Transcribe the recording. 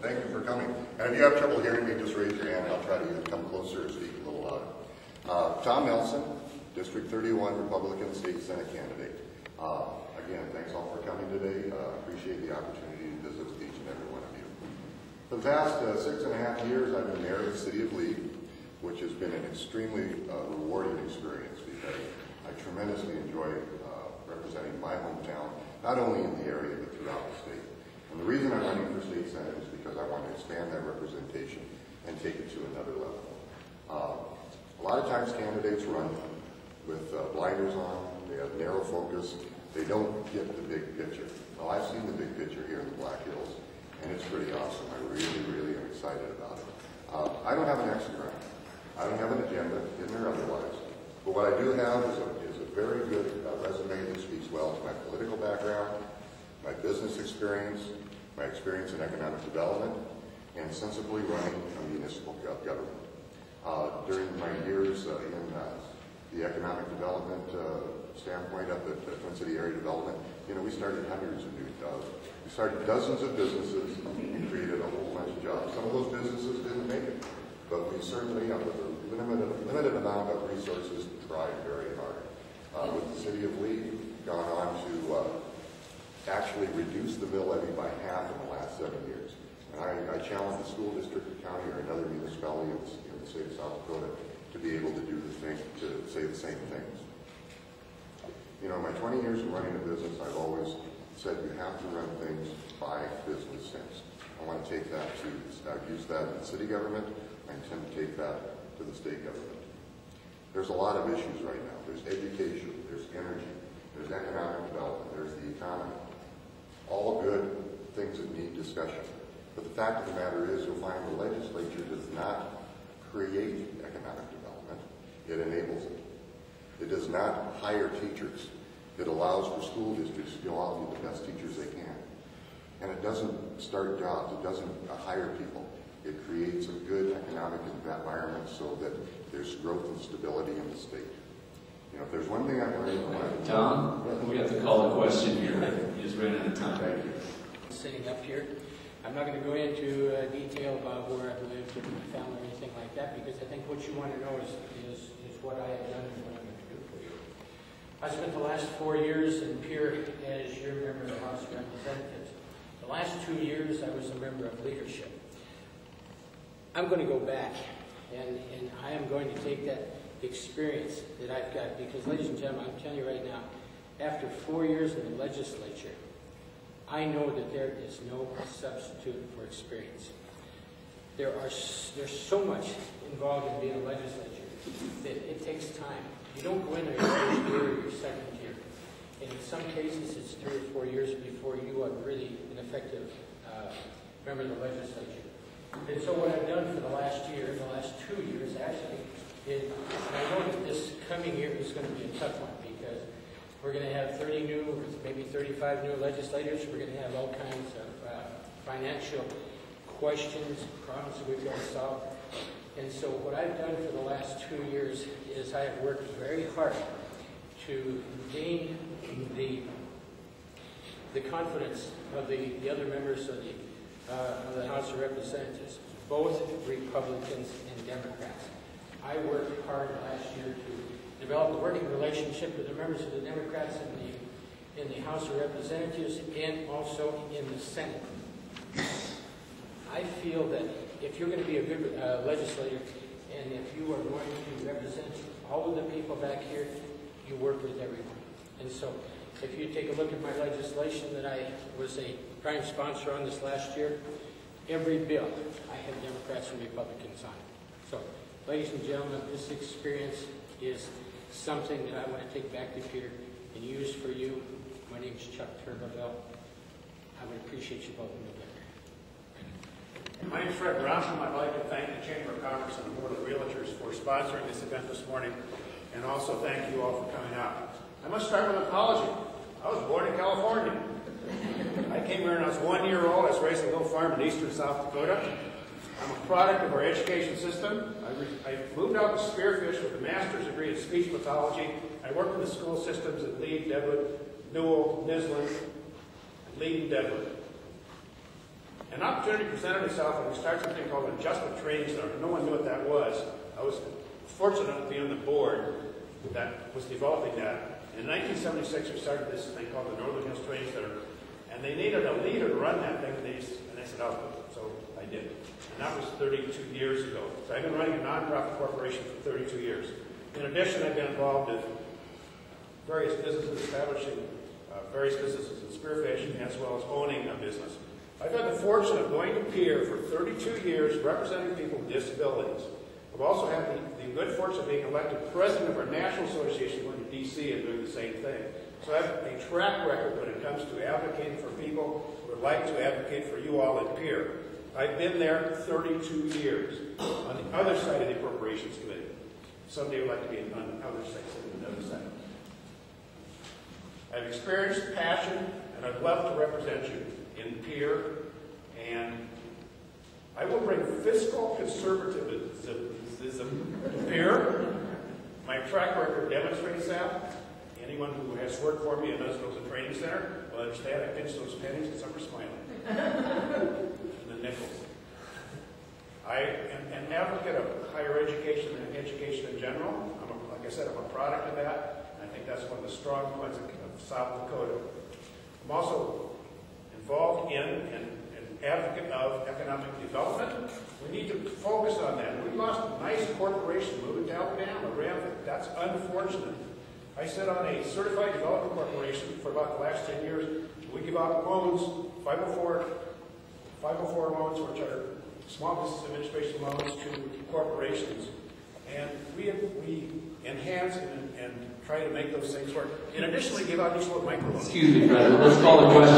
Thank you for coming. And if you have trouble hearing me, just raise your hand. I'll try to either come closer or speak a little louder. Tom Nelson, District 31 Republican State Senate candidate. Again, thanks all for coming today. Appreciate the opportunity to visit with each and every one of you. For the past 6.5 years, I've been mayor of the city of Lee, which has been an extremely rewarding experience because I tremendously enjoy representing my hometown, not only in the area, but throughout the state. And the reason I'm running for state senate is because I want to expand that representation and take it to another level. A lot of times candidates run with blinders on, they have narrow focus, they don't get the big picture. Well, I've seen the big picture here in the Black Hills, and it's pretty awesome. I really, really am excited about it. I don't have an Instagram. I don't have an agenda, hidden or otherwise. But what I do have is a very good resume that speaks well to my political background, my business experience, my experience in economic development, and sensibly running a municipal government. During my years in the economic development standpoint up at Twin City Area Development, we started hundreds of new jobs. We started dozens of businesses and created a whole bunch of jobs. Some of those businesses didn't make it, but we certainly, with a limited amount of resources, tried very hard. With the city of Lee, gone on to actually reduce the mill levy by half in the last 7 years. And I challenge the school district, the county, or another municipality in the state of South Dakota to be able to do to say the same things. In my 20 years of running a business, I've always said you have to run things by business sense. I want to take that I've used that in city government. I intend to take that to the state government. There's a lot of issues right now. There's education, there's energy, there's economic development, there's the economy. All good things that need discussion. But the fact of the matter is, you'll find the legislature does not create economic development. It enables it. It does not hire teachers. It allows for school districts to go out and get the best teachers they can. And it doesn't start jobs. It doesn't hire people. It creates a good economic environment so that there's growth and stability in the state. If there's one thing I've learned... Tom, we have to call a question here. You just ran out of time. Thank you. Sitting up here, I'm not going to go into detail about where I've lived with my family or anything like that, because I think what you want to know is what I have done and what I'm going to do for you. I spent the last 4 years in Pierre as your member of the House of Representatives. The last 2 years, I was a member of leadership. I'm going to go back, and I am going to take that experience that I've got, because, ladies and gentlemen, I'm telling you right now, after 4 years in the legislature, I know that there is no substitute for experience. There's so much involved in being a legislature that it takes time. You don't go in there your first year or your second year. And in some cases, it's 3 or 4 years before you are really an effective member of the legislature. And so what I've done for the last year, the last 2 years actually, is I know that this coming year is going to be a tough one because we're going to have 30 new, or maybe 35 new legislators. We're going to have all kinds of financial questions, problems that we've got to solve. And so what I've done for the last 2 years is I have worked very hard to gain the confidence of the other members of the House of Representatives, both Republicans and Democrats. I worked hard last year to develop a working relationship with the members of the Democrats in the House of Representatives and also in the Senate. I feel that if you're going to be a good legislator and if you are going to represent all of the people back here, you work with everyone. And so if you take a look at my legislation that I was a prime sponsor on this last year, every bill I have Democrats and Republicans on it. So, ladies and gentlemen, this experience is something that I want to take back to Peter and use for you. My name is Chuck Turbiville. I would appreciate you voting November. My name is Fred Bromstrom. I'd like to thank the Chamber of Commerce and the Board of Realtors for sponsoring this event this morning, and also thank you all for coming out. I must start with an apology. I was born in California. I came here when I was 1 year old. I was raised in a little farm in eastern South Dakota. I'm a product of our education system. I moved out to Spearfish with a master's degree in speech pathology. I worked in the school systems at Lee, Deadwood, Newell, Nisland, Lee, and Deadwood. An opportunity presented itself, and we started something called an adjustment training center. No one knew what that was. I was fortunate enough to be on the board that was developing that. In 1976, we started this thing called the Northern Hills Training Center, and they needed a leader to run that thing, and they said, "Oh," so I did. And that was 32 years ago. So I've been running a nonprofit corporation for 32 years. In addition, I've been involved in various businesses, establishing various businesses in Spearfish, as well as owning a business. I've had the fortune of going to Pier for 32 years, representing people with disabilities. I've also had the good fortune of being elected president of our national association, going to D.C. and doing the same thing. So I have a track record when it comes to advocating for people who would like to advocate for you all at Pier. I've been there 32 years on the other side of the Appropriations Committee. Someday I'd like to be on the other side, sitting on the other side. I've experienced passion, and I'd love to represent you in Pier, and I will bring fiscal conservatism to Pier. My track record demonstrates that. Anyone who has worked for me and knows it was a training center will understand I pinch those pennies and some are smiling. And the nickels. I am an advocate of higher education and education in general. Like I said, I'm a product of that. And I think that's one of the strong points of South Dakota. I'm also involved in and advocate of economic development. We need to focus on that. We lost a nice corporation moving to Alabama. That's unfortunate. I sit on a certified development corporation for about the last 10 years. We give out loans, 504 loans, which are small business administration loans to corporations. And we enhance and try to make those things work. In addition, we give out these little microloans. Excuse me, President. Let's call the question.